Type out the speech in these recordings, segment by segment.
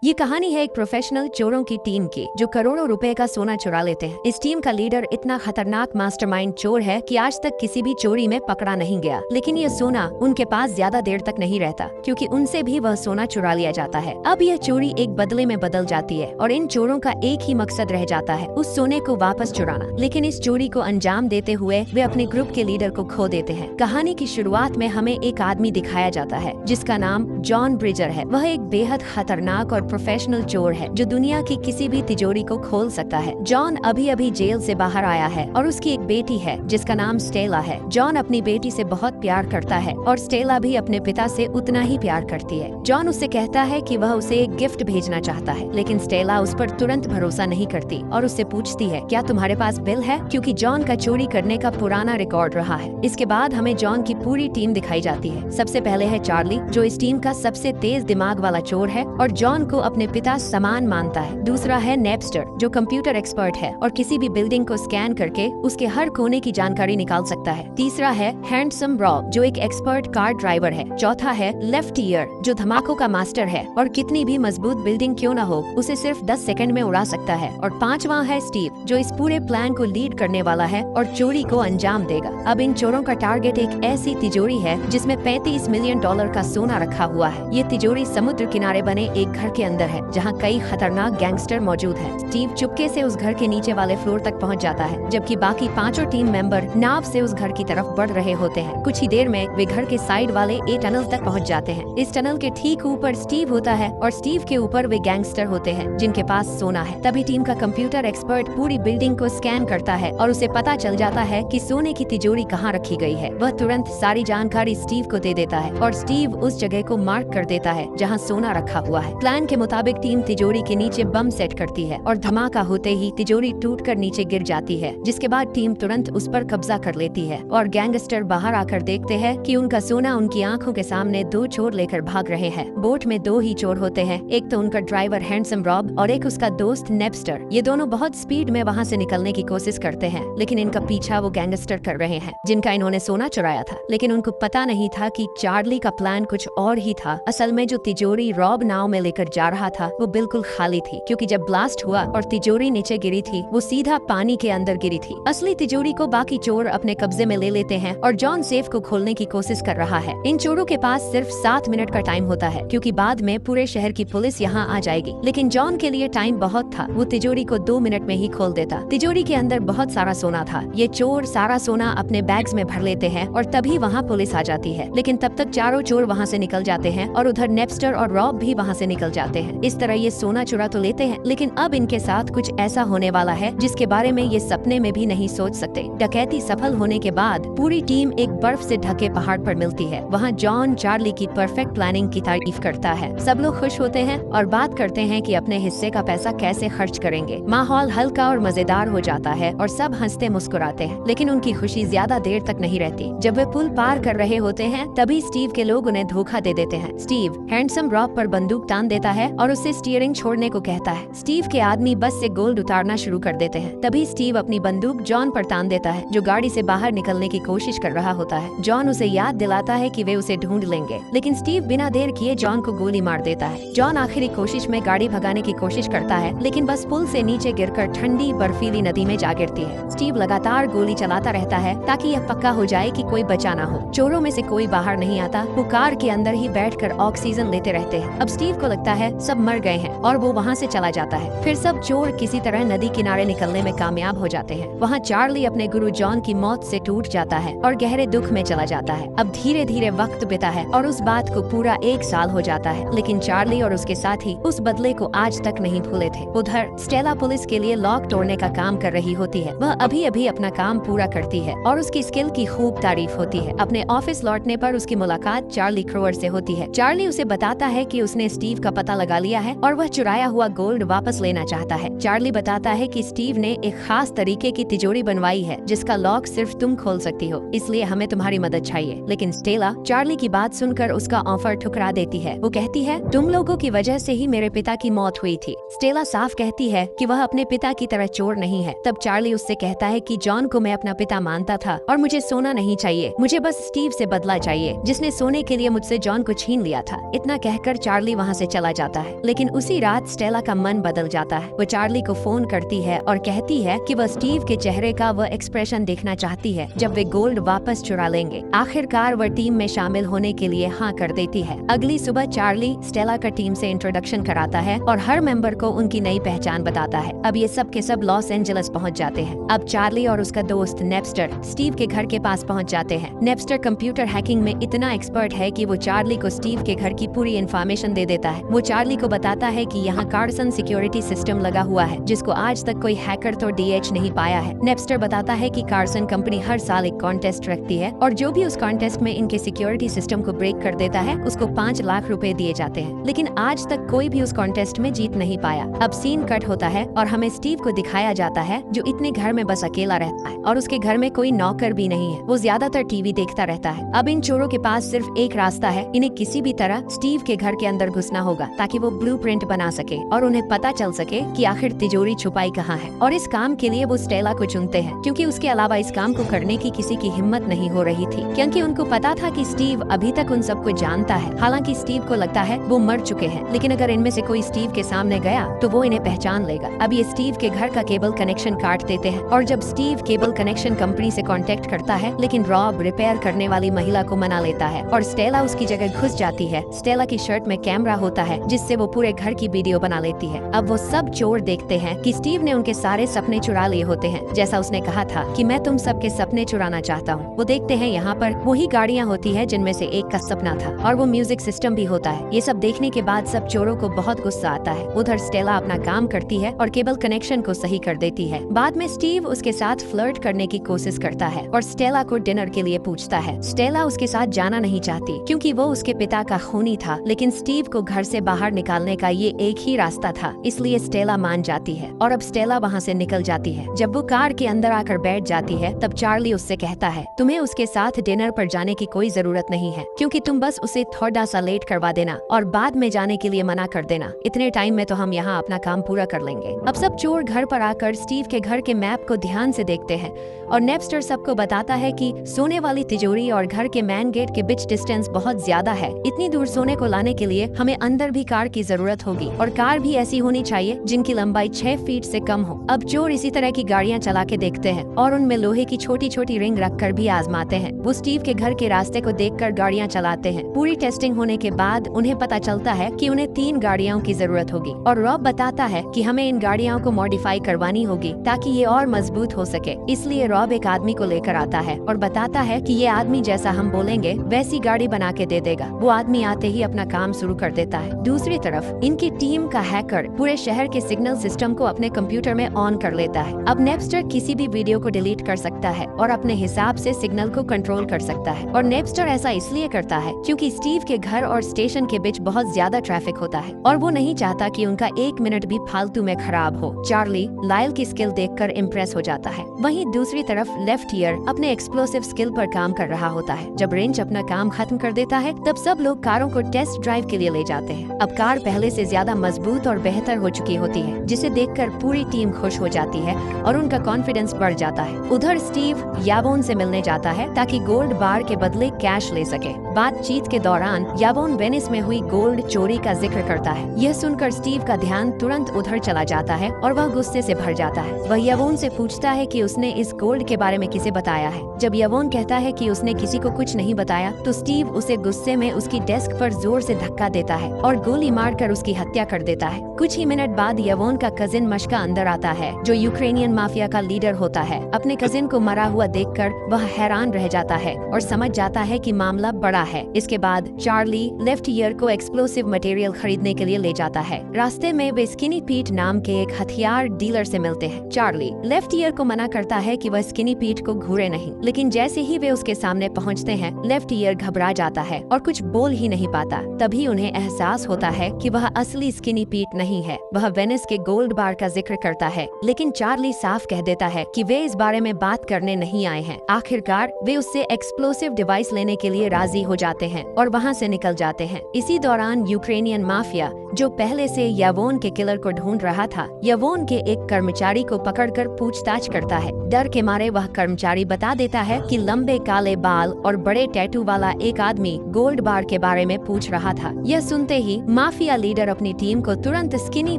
ये कहानी है एक प्रोफेशनल चोरों की टीम की जो करोड़ों रुपए का सोना चुरा लेते हैं। इस टीम का लीडर इतना खतरनाक मास्टरमाइंड चोर है कि आज तक किसी भी चोरी में पकड़ा नहीं गया। लेकिन ये सोना उनके पास ज्यादा देर तक नहीं रहता, क्योंकि उनसे भी वह सोना चुरा लिया जाता है। अब यह चोरी एक बदले में बदल जाती है और इन चोरों का एक ही मकसद रह जाता है, उस सोने को वापस चुराना। लेकिन इस चोरी को अंजाम देते हुए वे अपने ग्रुप के लीडर को खो देते हैं। कहानी की शुरुआत में हमें एक आदमी दिखाया जाता है जिसका नाम जॉन ब्रिजर है। वह एक बेहद खतरनाक और प्रोफेशनल चोर है जो दुनिया की किसी भी तिजोरी को खोल सकता है। जॉन अभी अभी जेल से बाहर आया है और उसकी एक बेटी है जिसका नाम स्टेला है। जॉन अपनी बेटी से बहुत प्यार करता है और स्टेला भी अपने पिता से उतना ही प्यार करती है। जॉन उससे कहता है कि वह उसे एक गिफ्ट भेजना चाहता है, लेकिन स्टेला उस पर तुरंत भरोसा नहीं करती और उससे पूछती है, क्या तुम्हारे पास बिल है? क्योंकि जॉन का चोरी करने का पुराना रिकॉर्ड रहा है। इसके बाद हमें जॉन की पूरी टीम दिखाई जाती है। सबसे पहले है चार्ली, जो इस टीम का सबसे तेज दिमाग वाला चोर है और जॉन को अपने पिता समान मानता है। दूसरा है नेपस्टर, जो कंप्यूटर एक्सपर्ट है और किसी भी बिल्डिंग को स्कैन करके उसके हर कोने की जानकारी निकाल सकता है। तीसरा है हैंडसम रॉब, जो एक एक्सपर्ट कार ड्राइवर है। चौथा है लेफ्ट ईयर, जो धमाकों का मास्टर है और कितनी भी मजबूत बिल्डिंग क्यों न हो उसे सिर्फ 10 सेकंड में उड़ा सकता है। और पांचवा है स्टीव, जो इस पूरे प्लान को लीड करने वाला है और चोरी को अंजाम देगा। अब इन चोरों का टारगेट एक ऐसी तिजोरी है जिसमें $35 मिलियन का सोना रखा हुआ है। ये तिजोरी समुद्र किनारे बने एक घर के अंदर है जहाँ कई खतरनाक गैंगस्टर मौजूद हैं। स्टीव चुपके से उस घर के नीचे वाले फ्लोर तक पहुँच जाता है, जबकि बाकी पांचों टीम मेंबर नाव से उस घर की तरफ बढ़ रहे होते हैं। कुछ ही देर में वे घर के साइड वाले टनल तक पहुँच जाते हैं। इस टनल के ठीक ऊपर स्टीव होता है और स्टीव के ऊपर वे गैंगस्टर होते हैं जिनके पास सोना है। तभी टीम का कंप्यूटर एक्सपर्ट पूरी बिल्डिंग को स्कैन करता है और उसे पता चल जाता है कि सोने की तिजोरी कहाँ रखी गई है। वह तुरंत सारी जानकारी स्टीव को दे देता है और स्टीव उस जगह को मार्क कर देता है जहाँ सोना रखा हुआ है। प्लान के मुताबिक टीम तिजोरी के नीचे बम सेट करती है और धमाका होते ही तिजोरी टूटकर नीचे गिर जाती है, जिसके बाद टीम तुरंत उस पर कब्जा कर लेती है और गैंगस्टर बाहर आकर देखते हैं कि उनका सोना उनकी आंखों के सामने दो चोर लेकर भाग रहे हैं। बोट में दो ही चोर होते हैं, एक तो उनका ड्राइवर हैंडसम रॉब और एक उसका दोस्त नेपस्टर। ये दोनों बहुत स्पीड में वहाँ से निकलने की कोशिश करते हैं, लेकिन इनका पीछा वो गैंगस्टर कर रहे हैं जिनका इन्होंने सोना चुराया था। लेकिन उनको पता नहीं था कि चार्ली का प्लान कुछ और ही था। असल में जो तिजोरी रॉब नाव में लेकर जा रहा था वो बिल्कुल खाली थी, क्योंकि जब ब्लास्ट हुआ और तिजोरी नीचे गिरी थी वो सीधा पानी के अंदर गिरी थी। असली तिजोरी को बाकी चोर अपने कब्जे में ले लेते हैं और जॉन सेफ को खोलने की कोशिश कर रहा है। इन चोरों के पास सिर्फ 7 मिनट का टाइम होता है, क्योंकि बाद में पूरे शहर की पुलिस यहाँ आ जाएगी। लेकिन जॉन के लिए टाइम बहुत था, वो तिजोरी को 2 मिनट में ही खोल देता। तिजोरी के अंदर बहुत सारा सोना था। ये चोर सारा सोना अपने बैग्स में भर लेते हैं और तभी वहाँ पुलिस आ जाती है। लेकिन तब तक चारों चोर वहाँ से निकल जाते हैं और उधर नेपस्टर और रॉब भी वहाँ से निकल जाते हैं। इस तरह ये सोना चुरा तो लेते हैं, लेकिन अब इनके साथ कुछ ऐसा होने वाला है जिसके बारे में ये सपने में भी नहीं सोच सकते। डकैती सफल होने के बाद पूरी टीम एक बर्फ से ढके पहाड़ पर मिलती है। वहाँ जॉन चार्ली की परफेक्ट प्लानिंग की तारीफ करता है। सब लोग खुश होते हैं और बात करते हैं कि अपने हिस्से का पैसा कैसे खर्च करेंगे। माहौल हल्का और मजेदार हो जाता है और सब हंसते मुस्कुराते हैं। लेकिन उनकी खुशी ज्यादा देर तक नहीं रहती। जब वे पुल पार कर रहे होते हैं तभी स्टीव के लोग उन्हें धोखा दे देते हैं। स्टीव हैंडसम रॉब पर बंदूक तान देता है और उससे स्टीयरिंग छोड़ने को कहता है। स्टीव के आदमी बस से गोल्ड उतारना शुरू कर देते हैं। तभी स्टीव अपनी बंदूक जॉन पर तान देता है, जो गाड़ी से बाहर निकलने की कोशिश कर रहा होता है। जॉन उसे याद दिलाता है कि वे उसे ढूंढ लेंगे, लेकिन स्टीव बिना देर किए जॉन को गोली मार देता है। जॉन आखिरी कोशिश में गाड़ी भगाने की कोशिश करता है, लेकिन बस पुल से नीचे गिरकर ठंडी बर्फीली नदी में जा गिरती है। स्टीव लगातार गोली चलाता रहता है ताकि यह पक्का हो जाए कि कोई बचा ना हो। चोरों में से कोई बाहर नहीं आता। वो कार के अंदर ही बैठकर ऑक्सीजन लेते रहते हैं। अब स्टीव को लगता है सब मर गए हैं और वो वहाँ से चला जाता है। फिर सब चोर किसी तरह नदी किनारे निकलने में कामयाब हो जाते हैं। वहाँ चार्ली अपने गुरु जॉन की मौत से टूट जाता है और गहरे दुख में चला जाता है। अब धीरे धीरे वक्त बीता है और उस बात को पूरा 1 साल हो जाता है, लेकिन चार्ली और उसके साथी उस बदले को आज तक नहीं भूले थे। उधर स्टेला पुलिस के लिए लॉक तोड़ने का काम कर रही होती है। वह अभी अभी अपना काम पूरा करती है और उसकी स्किल की खूब तारीफ होती है। अपने ऑफिस लौटने पर उसकी मुलाकात चार्ली क्रोवर से होती है। चार्ली उसे बताता है कि उसने स्टीव का पता लगा लिया है और वह चुराया हुआ गोल्ड वापस लेना चाहता है। चार्ली बताता है कि स्टीव ने एक खास तरीके की तिजोरी बनवाई है जिसका लॉक सिर्फ तुम खोल सकती हो, इसलिए हमें तुम्हारी मदद चाहिए। लेकिन स्टेला चार्ली की बात सुनकर उसका ऑफर ठुकरा देती है। वो कहती है, तुम लोगों की वजह से ही मेरे पिता की मौत हुई थी। स्टेला साफ कहती है कि वह अपने पिता की तरह चोर नहीं है। तब चार्ली उससे कहता है कि जॉन को मैं अपना पिता मानता था और मुझे सोना नहीं चाहिए, मुझे बस स्टीव से बदला चाहिए जिसने सोने के लिए मुझसे जॉन को छीन लिया था। इतना कहकर चार्ली वहाँ से चला जाता है। लेकिन उसी रात स्टेला का मन बदल जाता है। वो चार्ली को फोन करती है और कहती है कि वह स्टीव के चेहरे का वह एक्सप्रेशन देखना चाहती है जब वे गोल्ड वापस चुरा लेंगे। आखिरकार वह टीम में शामिल होने के लिए हाँ कर देती है। अगली सुबह चार्ली स्टेला का टीम से इंट्रोडक्शन कराता है और हर मेंबर को उनकी नई पहचान बताता है। अब ये सब के सब लॉस एंजलिस पहुंच जाते हैं। अब चार्ली और उसका दोस्त नेपस्टर स्टीव के घर के पास पहुंच जाते हैं। नेपस्टर कंप्यूटर हैकिंग में इतना एक्सपर्ट है कि वो चार्ली को स्टीव के घर की पूरी इन्फॉर्मेशन दे देता है। वो चार्ली को बताता है कि यहाँ कार्सन सिक्योरिटी सिस्टम लगा हुआ है जिसको आज तक कोई हैकर तो डीएच नहीं पाया है। नेपस्टर बताता है कि कार्सन कंपनी हर साल एक कॉन्टेस्ट रखती है और जो भी उस कॉन्टेस्ट में इनके सिक्योरिटी सिस्टम को ब्रेक कर देता है उसको 5 लाख रुपए दिए जाते हैं। लेकिन आज तक कोई भी उस कॉन्टेस्ट में जीत नहीं पाया। अब सीन कट होता है और हमें स्टीव को दिखाया जाता है जो इतने घर में बस अकेला रहता है और उसके घर में कोई नौकर भी नहीं है। वो ज्यादातर टीवी देखता रहता है। अब इन चोरों के पास सिर्फ एक रास्ता है, इन्हें किसी भी तरह स्टीव के घर के अंदर घुसना होगा ताकि वो ब्लूप्रिंट बना सके और उन्हें पता चल सके कि आखिर तिजोरी छुपाई कहाँ है। और इस काम के लिए वो स्टेला को चुनते हैं क्योंकि उसके अलावा इस काम को करने की किसी की हिम्मत नहीं हो रही थी, क्योंकि उनको पता था कि स्टीव अभी तक उन सबको जानता है। हालांकि स्टीव को लगता है वो मर चुके हैं, लेकिन अगर इनमें से कोई स्टीव के सामने गया तो वो इन्हें पहचान लेगा। अब ये स्टीव के घर का केबल कनेक्शन काट देते हैं और जब स्टीव केबल कनेक्शन कंपनी से कांटेक्ट करता है लेकिन रॉब रिपेयर करने वाली महिला को मना लेता है और स्टेला उसकी जगह घुस जाती है। स्टेला की शर्ट में कैमरा होता है जिससे वो पूरे घर की वीडियो बना लेती है। अब वो सब चोर देखते हैं कि स्टीव ने उनके सारे सपने चुरा लिए होते हैं, जैसा उसने कहा था कि मैं तुम सबके सपने चुराना चाहता हूँ। वो देखते हैं यहाँ पर वही गाड़ियाँ होती है जिनमें से एक का सपना था और वो म्यूजिक सिस्टम भी होता है। ये सब देखने के बाद सब चोरों को बहुत गुस्सा आता है। उधर स्टेला अपना काम करती है और केबल कनेक्शन को सही कर देती है। बाद में स्टीव उसके साथ फ्लर्ट करने की कोशिश करता है और स्टेला को डिनर के लिए पूछता है। स्टेला उसके साथ जाना नहीं चाहती क्योंकि वो उसके पिता का खूनी था, लेकिन स्टीव को घर से बाहर निकालने का ये एक ही रास्ता था, इसलिए स्टेला मान जाती है और अब स्टेला वहाँ से निकल जाती है। जब वो कार के अंदर आकर बैठ जाती है तब चार्ली उससे कहता है, तुम्हें उसके साथ डिनर पर जाने की कोई जरूरत नहीं है क्योंकि तुम बस उसे थोड़ा सा लेट करवा देना और बाद में जाने के लिए मना कर देना। इतने टाइम में तो हम यहाँ अपना काम पूरा कर लेंगे। अब सब चोर घर पर आकर स्टीव के घर के मैप को ध्यान से देखते हैं और नेपस्टर सबको बताता है कि सोने वाली तिजोरी और घर के मेन गेट के बीच डिस्टेंस बहुत ज्यादा है। इतनी दूर सोने को लाने के लिए हमें अंदर भी कार की जरूरत होगी और कार भी ऐसी होनी चाहिए जिनकी लंबाई 6 फीट से कम हो। अब चोर इसी तरह की गाड़ियाँ चला के देखते हैं और उनमें लोहे की छोटी छोटी रिंग रखकर भी आजमाते हैं। वो स्टीव के घर के रास्ते को देखकर गाड़ियाँ चलाते हैं। पूरी टेस्टिंग होने के बाद उन्हें पता चलता है कि उन्हें 3 गाड़ियों की जरूरत होगी और रॉब बताता है कि हमें इन गाड़ियों को मॉडिफाई करवानी होगी ताकि ये और मजबूत हो सके। इसलिए रॉब एक आदमी को लेकर आता है और बताता है कि ये आदमी जैसा हम बोलेंगे वैसी गाड़ी बना के दे देगा। वो आदमी आते ही अपना काम शुरू कर देता है। दूसरी तरफ इनकी टीम का हैकर पूरे शहर के सिग्नल सिस्टम को अपने कंप्यूटर में ऑन कर लेता है। अब नेपस्टर किसी भी वीडियो को डिलीट कर सकता है और अपने हिसाब से सिग्नल को कंट्रोल कर सकता है और नेपस्टर ऐसा इसलिए करता है क्योंकि स्टीव के घर और स्टेशन के बीच बहुत ज्यादा ट्रैफिक होता है और वो नहीं चाहता कि उनका 1 मिनट भी फालतू में खराब हो। चार्ली लायल की स्किल देखकर इम्प्रेस हो जाता है। वहीं दूसरी तरफ लेफ्ट ईयर अपने एक्सप्लोसिव स्किल पर काम कर रहा होता है। जब रेंज अपना काम खत्म कर देता है तब सब लोग कारों को टेस्ट ड्राइव के लिए ले जाते हैं। अब कार पहले से ज्यादा मजबूत और बेहतर हो चुकी होती है जिसे देखकर पूरी टीम खुश हो जाती है और उनका कॉन्फिडेंस बढ़ जाता है। उधर स्टीव याबोन से मिलने जाता है ताकि गोल्ड बार के बदले कैश ले सके। बातचीत के दौरान याबोन वेनिस में हुई गोल्ड चोरी का जिक्र करता है। यह सुनकर स्टीव का ध्यान तुरंत उधर चला जाता है और वह गुस्से से भर जाता है। वह याबोन से पूछता है कि उसने इस गोल्ड के बारे में किसे बताया है। जब याबोन कहता है कि उसने किसी को कुछ नहीं बताया तो स्टीव उसे गुस्से में उसकी डेस्क पर जोर से धक्का देता है और गोली मारकर उसकी हत्या कर देता है। कुछ ही मिनट बाद याबोन का कजिन मशका अंदर आता है जो यूक्रेनियन माफिया का लीडर होता है। अपने कजिन को मरा हुआ देखकर वह हैरान रह जाता है और समझ जाता है कि मामला बड़ा है। इसके बाद चार्ली लेफ्ट ईयर को एक्सप्लोसिव मटेरियल खरीदने के लिए ले जाता है। रास्ते में वे स्किनी पीट नाम के एक हथियार डीलर से मिलते हैं। चार्ली लेफ्ट ईयर को मना करता है कि वह स्किनी पीट को घूरे नहीं, लेकिन जैसे ही वे उसके सामने पहुंचते हैं, लेफ्ट ईयर घबरा जाता है और कुछ बोल ही नहीं पाता। तभी उन्हें एहसास होता है कि वह असली स्किनी पीट नहीं है, वह वेनिस के गोल्ड बार का जिक्र करता है। लेकिन चार्ली साफ कह देता है कि वे इस बारे में बात करने नहीं आए हैं। आखिरकार वे उससे एक्सप्लोसिव डिवाइस लेने के लिए राजी हो जाते हैं और वहाँ से निकल जाते हैं। इसी दौरान यूक्रेनियन माफिया, जो पहले से यावोन के किलर को ढूंढ रहा था, यावोन के एक कर्मचारी को पकड़कर पूछताछ करता है। डर के मारे वह कर्मचारी बता देता है कि लंबे काले बाल और बड़े टैटू वाला एक आदमी गोल्ड बार के बारे में पूछ रहा था। यह सुनते ही माफिया लीडर अपनी टीम को तुरंत स्किनी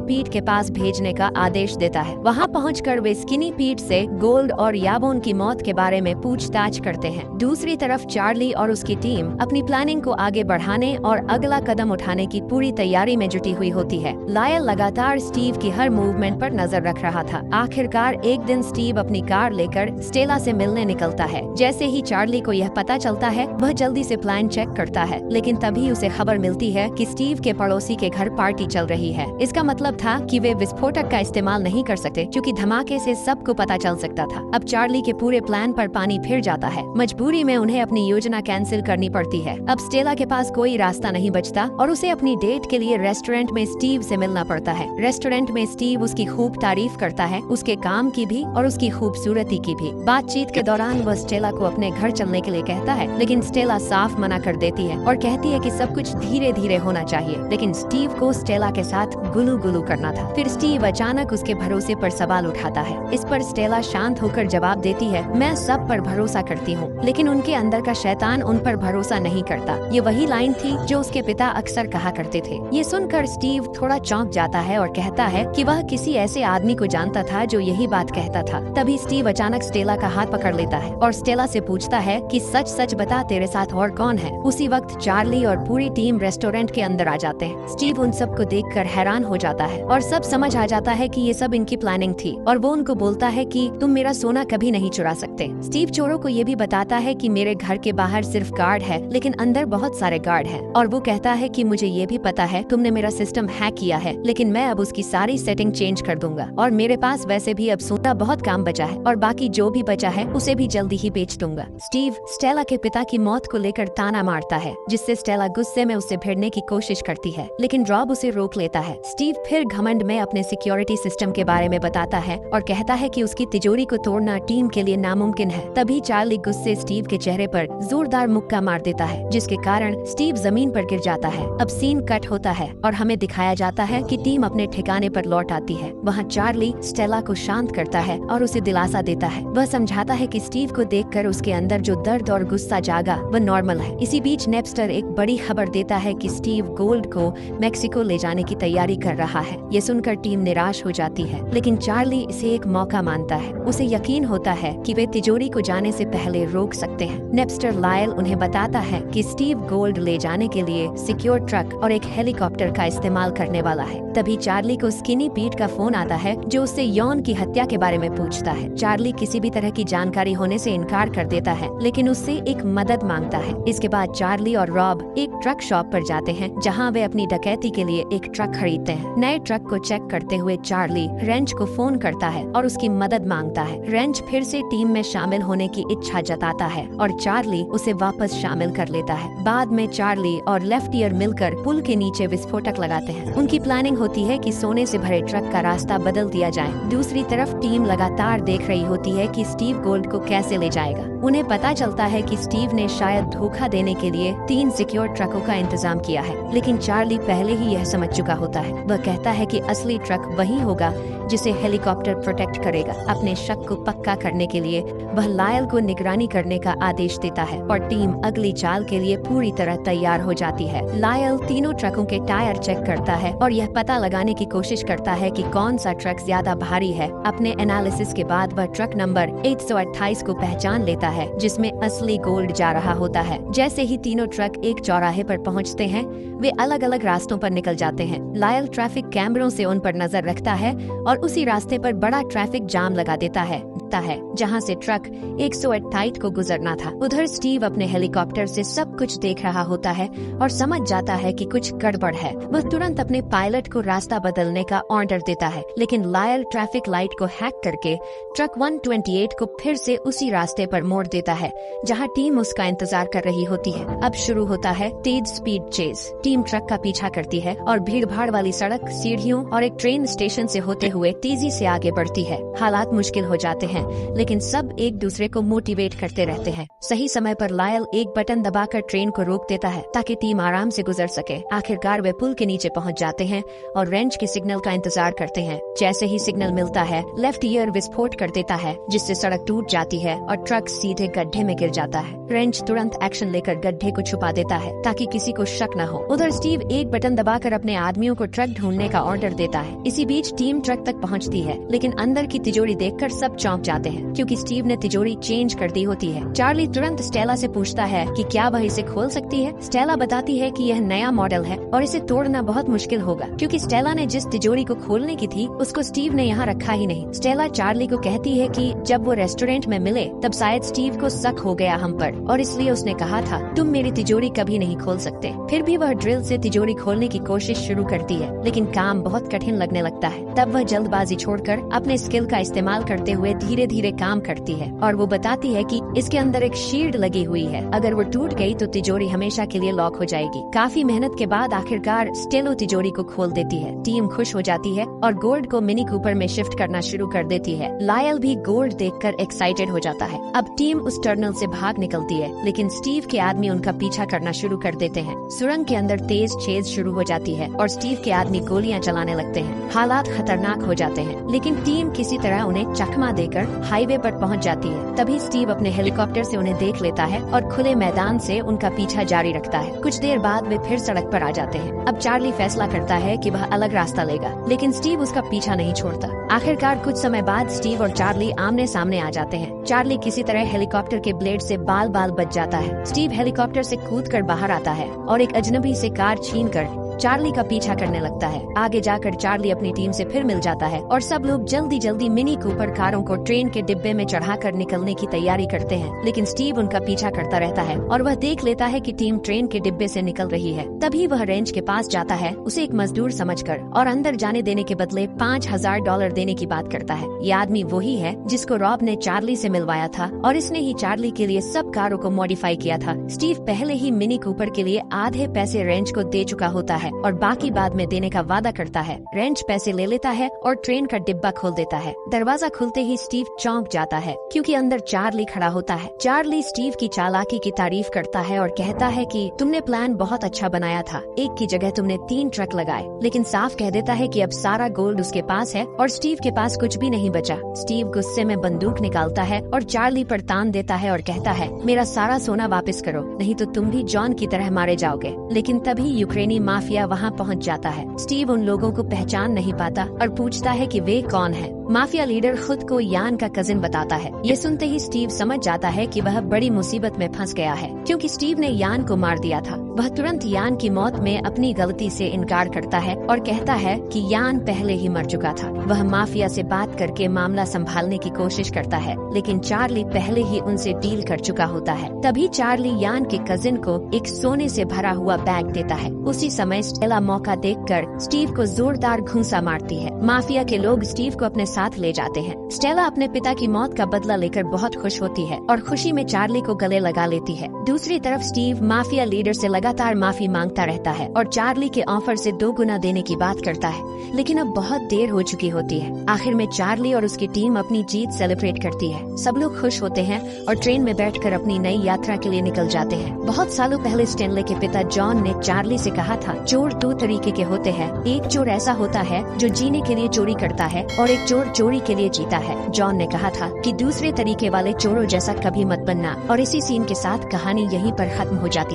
पीट के पास भेजने का आदेश देता है। वहाँ पहुंचकर वे स्किनी पीट से गोल्ड और यावोन की मौत के बारे में पूछताछ करते हैं। दूसरी तरफ चार्ली और उसकी टीम अपनी प्लानिंग को आगे बढ़ाने और अगला कदम उठाने की पूरी तैयारी में जुटी हुई होती है। लायल लगातार स्टीव की हर मूवमेंट पर नजर रख रहा था। आखिरकार एक दिन स्टीव अपनी कार लेकर स्टेला से मिलने निकलता है। जैसे ही चार्ली को यह पता चलता है, वह जल्दी से प्लान चेक करता है, लेकिन तभी उसे खबर मिलती है कि स्टीव के पड़ोसी के घर पार्टी चल रही है। इसका मतलब था कि वे विस्फोटक का इस्तेमाल नहीं कर सकते, क्योंकि धमाके से सबको पता चल सकता था। अब चार्ली के पूरे प्लान पर पानी फिर जाता है। मजबूरी में उन्हें अपनी योजना कैंसिल करनी पड़ती है। अब स्टेला के पास कोई रास्ता नहीं बचता और उसे अपनी डेट के लिए रेस्टोरेंट में स्टीव से मिलना पड़ता है। रेस्टोरेंट में स्टीव उसकी खूब तारीफ करता है, उसके काम की भी और उसकी खूबसूरती की भी। बातचीत के दौरान वह स्टेला को अपने घर चलने के लिए कहता है, लेकिन स्टेला साफ मना कर देती है और कहती है कि सब कुछ धीरे धीरे होना चाहिए। लेकिन स्टीव को स्टेला के साथ गुलू गुलू करना था। फिर स्टीव अचानक उसके भरोसे पर सवाल उठाता है। इस पर स्टेला शांत होकर जवाब देती है, मैं सब पर भरोसा करती हूँ, लेकिन उनके अंदर का शैतान उन पर भरोसा नहीं करता। ये वही लाइन थी जो उसके पिता अक्सर कहा करते थे। ये सुनकर स्टीव थोड़ा चौंक जाता है और कहता है कि वह किसी ऐसे आदमी को जानता था जो यही बात कहता था। तभी स्टीव अचानक स्टेला का हाथ पकड़ लेता है और स्टेला से पूछता है कि सच सच बता, तेरे साथ और कौन है। उसी वक्त चार्ली और पूरी टीम रेस्टोरेंट के अंदर आ जाते हैं। स्टीव उन सबको देखकर हैरान हो जाता है और सब समझ आ जाता है कि ये सब इनकी प्लानिंग थी, और वो उनको बोलता है कि तुम मेरा सोना कभी नहीं चुरा सकते। स्टीव चोरों को ये भी बताता है कि मेरे घर के बाहर सिर्फ गार्ड है, लेकिन अंदर बहुत सारे गार्ड हैं। और वो कहता है कि मुझे ये भी पता है तुमने मेरा सिस्टम हैक किया है, लेकिन मैं अब उसकी सारी सेटिंग चेंज कर दूंगा, और मेरे पास वैसे भी अब सोना बहुत काम बचा है, और बाकी जो भी बचा है उसे भी जल्दी ही बेच दूंगा। स्टीव स्टेला के पिता की मौत को लेकर ताना मारता है, जिससे स्टेला गुस्से में उससे भिड़ने की कोशिश करती है, लेकिन रॉब उसे रोक लेता है। स्टीव फिर घमंड में अपने सिक्योरिटी सिस्टम के बारे में बताता है और कहता है कि उसकी तिजोरी को तोड़ना टीम के लिए नामुमकिन है। तभी चार्ली गुस्से स्टीव के चेहरे पर जोरदार मुक्का मार देता है, जिसके कारण स्टीव जमीन पर गिर जाता है। अब सीन कट होता है और हमें दिखाया जाता है कि टीम अपने ठिकाने पर लौट आती है। वहाँ चार्ली स्टेला को शांत करता है और उसे दिलासा देता है। वह समझाता है कि स्टीव को देखकर उसके अंदर जो दर्द और गुस्सा जागा वह नॉर्मल है। इसी बीच नेपस्टर एक बड़ी खबर देता है कि स्टीव गोल्ड को मेक्सिको ले जाने की तैयारी कर रहा है। ये सुनकर टीम निराश हो जाती है, लेकिन चार्ली इसे एक मौका मानता है। उसे यकीन होता है कि वे तिजोरी को जाने से पहले रोक सकते हैं। नेपस्टर लायल उन्हें बताता है कि स्टीव गोल्ड ले जाने के लिए सिक्योर ट्रक और एक हेलीकॉप्टर का इस्तेमाल करने वाला है। तभी चार्ली को स्किनी पीट का फोन आता है, जो उससे यौन की हत्या के बारे में पूछता है। चार्ली किसी भी तरह की जानकारी होने से इनकार कर देता है, लेकिन उससे एक मदद मांगता है। इसके बाद चार्ली और रॉब एक ट्रक शॉप पर जाते हैं, जहां वे अपनी डकैती के लिए एक ट्रक खरीदते हैं। नए ट्रक को चेक करते हुए चार्ली रेंच को फोन करता है और उसकी मदद मांगता है। रेंच फिर से टीम में शामिल होने की इच्छा जताता है और चार्ली उसे वापस शामिल कर लेता है। बाद में चार्ली और लेफ्ट ईयर मिलकर पुल के नीचे विस्फोटक लगाते हैं। उनकी प्लानिंग होती है कि सोने से भरे ट्रक का रास्ता बदल दिया जाए। दूसरी तरफ टीम लगातार देख रही होती है कि स्टीव गोल्ड को कैसे ले जाएगा। उन्हें पता चलता है कि स्टीव ने शायद धोखा देने के लिए 3 सिक्योर ट्रकों का इंतजाम किया है, लेकिन चार्ली पहले ही यह समझ चुका होता है। वह कहता है कि असली ट्रक वही होगा जिसे हेलीकॉप्टर प्रोटेक्ट करेगा। अपने शक को पक्का करने के लिए वह लायल को निगरानी करने का आदेश देता है और टीम अगली चाल के लिए पूरी तरह तैयार हो जाती है। लायल तीनों ट्रकों के टायर चेक करता है और यह पता लगाने की कोशिश करता है कि कौन सा ट्रक ज्यादा भारी है। अपने एनालिसिस के बाद वह ट्रक नंबर 128 को पहचान लेता है, जिसमें असली गोल्ड जा रहा होता है। जैसे ही तीनों ट्रक एक चौराहे पर पहुंचते हैं, वे अलग अलग रास्तों पर निकल जाते हैं। लायल ट्रैफिक कैमरों से उन पर नजर रखता है और उसी रास्ते पर बड़ा ट्रैफिक जाम लगा देता है। दिखता है जहाँ से ट्रक 128 को गुजरना था। उधर स्टीव अपने हेलीकॉप्टर से सब कुछ देख रहा होता है और समझ जाता है कि कुछ गड़बड़ है। वह तुरंत अपने पायलट को रास्ता बदलने का ऑर्डर देता है, लेकिन लायल ट्रैफिक लाइट को हैक करके ट्रक 128 को फिर से उसी रास्ते पर मोड़ देता है जहाँ टीम उसका इंतजार कर रही होती है। अब शुरू होता है तेज स्पीड चेज। टीम ट्रक का पीछा करती है और भीड़ भाड़ वाली सड़क, सीढ़ियों और एक ट्रेन स्टेशन से होते हुए तेजी से आगे बढ़ती है। हालात मुश्किल हो जाते हैं, लेकिन सब एक दूसरे को मोटिवेट करते रहते हैं। सही समय पर लायल एक बटन दबाकर ट्रेन को रोक देता है ताकि टीम आराम से गुजर सके। आखिरकार वे पुल के नीचे पहुंच जाते हैं और रेंच के सिग्नल का इंतजार करते हैं। जैसे ही सिग्नल मिलता है, लेफ्ट ईयर विस्फोट कर देता है जिससे सड़क टूट जाती है और ट्रक सीधे गड्ढे में गिर जाता है। रेंच तुरंत एक्शन लेकर गड्ढे को छुपा देता है ताकि किसी को शक न हो। उधर स्टीव एक बटन दबाकर अपने आदमियों को ट्रक ढूंढने का ऑर्डर देता है। इसी बीच टीम ट्रक तक पहुंचती है, लेकिन अंदर की तिजोरी देखकर सब चौंक जाते हैं क्योंकि स्टीव ने तिजोरी चेंज कर दी होती है। चार्ली तुरंत स्टेला से पूछता है कि क्या वह इसे खोल सकती है। स्टेला बताती है कि यह नया मॉडल है और इसे तोड़ना बहुत मुश्किल होगा क्योंकि स्टेला ने जिस तिजोरी को खोलने की थी उसको स्टीव ने यहाँ रखा ही नहीं। स्टेला चार्ली को कहती है कि जब वो रेस्टोरेंट में मिले तब शायद स्टीव को शक हो गया हम पर और इसलिए उसने कहा था तुम मेरी तिजोरी कभी नहीं खोल सकते। फिर भी वह ड्रिल से तिजोरी खोलने की कोशिश शुरू करती है, लेकिन काम बहुत कठिन लगने लगता है। तब वह जल्दबाजी छोड़कर अपने स्किल का इस्तेमाल करते हुए धीरे धीरे काम करती है और वो बताती है कि इसके अंदर एक शील्ड लगी हुई है, अगर वो टूट गई तो तिजोरी हमेशा के लिए लॉक हो जाएगी। काफी मेहनत के बाद आखिरकार स्टेलो तिजोरी को खोल देती है। टीम खुश हो जाती है और गोल्ड को मिनी कूपर में शिफ्ट करना शुरू कर देती है। लायल भी गोल्ड देखकर एक्साइटेड हो जाता है। अब टीम उस टर्नल से भाग निकलती है, लेकिन स्टीव के आदमी उनका पीछा करना शुरू कर देते हैं। सुरंग के अंदर तेज चेज शुरू हो जाती है और स्टीव के आदमी गोलियां चलाने लगते हैं। हालात खतरनाक हो जाते हैं, लेकिन टीम किसी तरह उन्हें चकमा देकर हाईवे पर पहुंच जाती है। तभी स्टीव अपने हेलीकॉप्टर से उन्हें देख लेता है और खुले मैदान से उनका पीछा जारी रखता है। कुछ देर बाद वे फिर सड़क पर आ जाते हैं। अब चार्ली फैसला करता है कि वह अलग रास्ता लेगा, लेकिन स्टीव उसका पीछा नहीं छोड़ता। आखिरकार कुछ समय बाद स्टीव और चार्ली आमने सामने आ जाते हैं। चार्ली किसी तरह हेलीकॉप्टर के ब्लेड से बाल बाल बच जाता है। स्टीव हेलीकॉप्टर से कूदकर बाहर आता है और एक अजनबी से कार छीनकर चार्ली का पीछा करने लगता है। आगे जाकर चार्ली अपनी टीम से फिर मिल जाता है और सब लोग जल्दी जल्दी मिनी कूपर कारों को ट्रेन के डिब्बे में चढ़ाकर निकलने की तैयारी करते हैं, लेकिन स्टीव उनका पीछा करता रहता है और वह देख लेता है कि टीम ट्रेन के डिब्बे से निकल रही है। तभी वह रेंच के पास जाता है, उसे एक मजदूर समझकर, और अंदर जाने देने के बदले $5000 देने की बात करता है। ये आदमी वही है जिसको रॉब ने चार्ली से मिलवाया था और इसने ही चार्ली के लिए सब कारों को मॉडिफाई किया था। स्टीव पहले ही मिनी कूपर के लिए आधे पैसे रेंच को दे चुका होता है और बाकी बाद में देने का वादा करता है। रेंच पैसे ले लेता है और ट्रेन का डिब्बा खोल देता है। दरवाजा खुलते ही स्टीव चौंक जाता है क्योंकि अंदर चार्ली खड़ा होता है। चार्ली स्टीव की चालाकी की तारीफ करता है और कहता है कि तुमने प्लान बहुत अच्छा बनाया था, एक की जगह तुमने 3 ट्रक लगाए, लेकिन साफ कह देता है कि अब सारा गोल्ड उसके पास है और स्टीव के पास कुछ भी नहीं बचा। स्टीव गुस्से में बंदूक निकालता है और चार्ली पर तान देता है और कहता है मेरा सारा सोना वापस करो, नहीं तो तुम भी जॉन की तरह मारे जाओगे। लेकिन तभी यूक्रेनी माफिया वहाँ पहुँच जाता है। स्टीव उन लोगों को पहचान नहीं पाता और पूछता है कि वे कौन हैं। माफिया लीडर खुद को यान का कजिन बताता है। ये सुनते ही स्टीव समझ जाता है कि वह बड़ी मुसीबत में फंस गया है क्योंकि स्टीव ने यान को मार दिया था। वह तुरंत यान की मौत में अपनी गलती से इनकार करता है और कहता है कि यान पहले ही मर चुका था। वह माफिया से बात करके मामला संभालने की कोशिश करता है, लेकिन चार्ली पहले ही उनसे डील कर चुका होता है। तभी चार्ली यान के कजिन को एक सोने से भरा हुआ बैग देता है। उसी समय स्टेला मौका देखकर स्टीव को जोरदार घूंसा मारती है। माफिया के लोग स्टीव को अपने साथ ले जाते हैं। स्टेला अपने पिता की मौत का बदला लेकर बहुत खुश होती है और खुशी में चार्ली को गले लगा लेती है। दूसरी तरफ स्टीव माफिया लीडर से लगातार माफी मांगता रहता है और चार्ली के ऑफर से 2 गुना देने की बात करता है, लेकिन अब बहुत देर हो चुकी होती है। आखिर में चार्ली और उसकी टीम अपनी जीत सेलिब्रेट करती है। सब लोग खुश होते हैं और ट्रेन में बैठकर अपनी नई यात्रा के लिए निकल जाते हैं। बहुत सालों पहले स्टेनले के पिता जॉन ने चार्ली से कहा था, चोर 2 तरीके के होते हैं, एक चोर ऐसा होता है जो जीने के लिए चोरी करता है और एक चोर चोरी के लिए जीता है। जॉन ने कहा था कि दूसरे तरीके वाले चोरों जैसा कभी मत बनना, और इसी सीन के साथ कहानी यहीं पर खत्म हो जाती है।